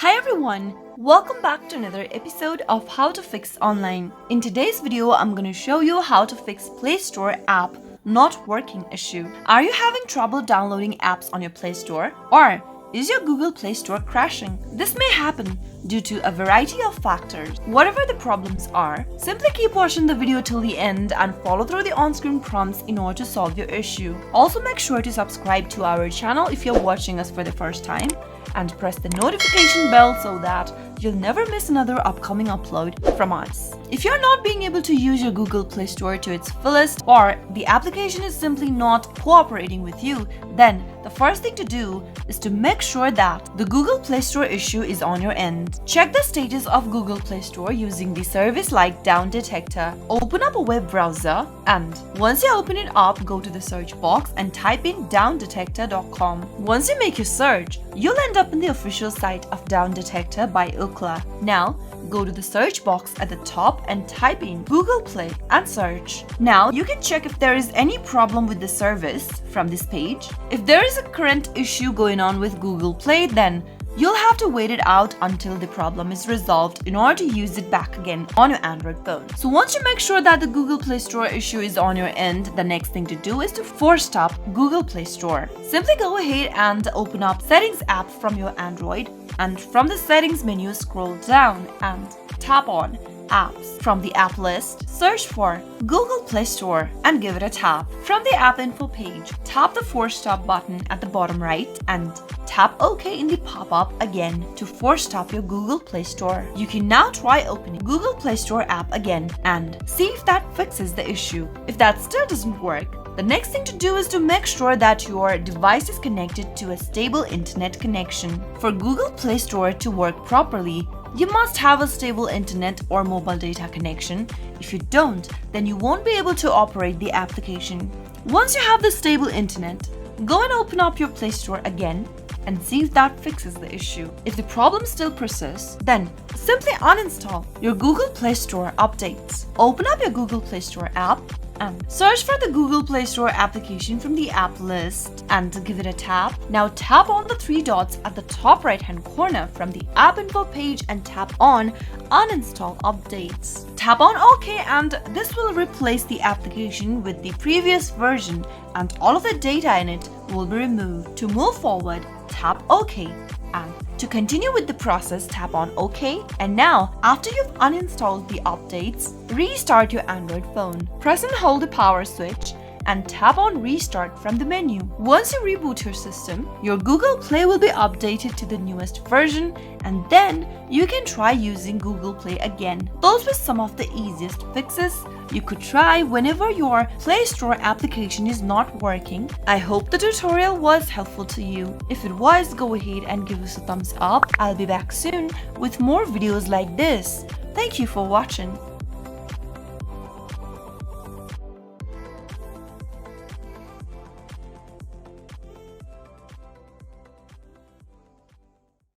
Hi everyone! Welcome back to another episode of How to Fix Online. In today's video, I'm going to show you how to fix Play Store app not working issue. Are you having trouble downloading apps on your Play Store? Or is your Google Play Store crashing? This may happen due to a variety of factors. Whatever the problems are, simply keep watching the video till the end and follow through the on-screen prompts in order to solve your issue. Also make sure to subscribe to our channel if you're watching us for the first time and press the notification bell so that you'll never miss another upcoming upload from us. If you're not being able to use your Google Play Store to its fullest or the application is simply not cooperating with you, then the first thing to do is to make sure that the Google Play Store issue is on your end. Check the status of Google Play Store using the service like Down Detector. Open up a web browser and once you open it up, go to the search box and type in downdetector.com. Once you make your search, you'll end up in the official site of Down Detector by Ookla. Now, go to the search box at the top and type in Google Play and search. Now, you can check if there is any problem with the service from this page. If there is a current issue going on with Google Play, then you'll have to wait it out until the problem is resolved in order to use it back again on your Android phone. So once you make sure that the Google Play Store issue is on your end, the next thing to do is to force stop Google Play Store. Simply go ahead and open up Settings app from your Android, and from the Settings menu, scroll down and tap on Apps. From the app list, search for Google Play Store and give it a tap. From the app info page, tap the force stop button at the bottom right and tap OK in the pop-up again to force stop your Google Play Store. You can now try opening Google Play Store app again and see if that fixes the issue. If that still doesn't work, the next thing to do is to make sure that your device is connected to a stable internet connection. For Google Play Store to work properly, you must have a stable internet or mobile data connection. If you don't, then you won't be able to operate the application. Once you have the stable internet, go and open up your Play Store again and see if that fixes the issue. If the problem still persists, then simply uninstall your Google Play Store updates. Open up your Google Play Store app and search for the Google Play Store application from the app list and give it a tap. Now tap on the three dots at the top right hand corner from the app info page and tap on Uninstall Updates. Tap on OK and this will replace the application with the previous version and all of the data in it will be removed. To move forward, tap OK. And to continue with the process, tap on OK. And now, after you've uninstalled the updates, restart your Android phone. Press and hold the power switch and tap on Restart from the menu. Once you reboot your system, your Google Play will be updated to the newest version and then you can try using Google Play again. Those were some of the easiest fixes you could try whenever your Play Store application is not working. I hope the tutorial was helpful to you. If it was, go ahead and give us a thumbs up. I'll be back soon with more videos like this. Thank you for watching.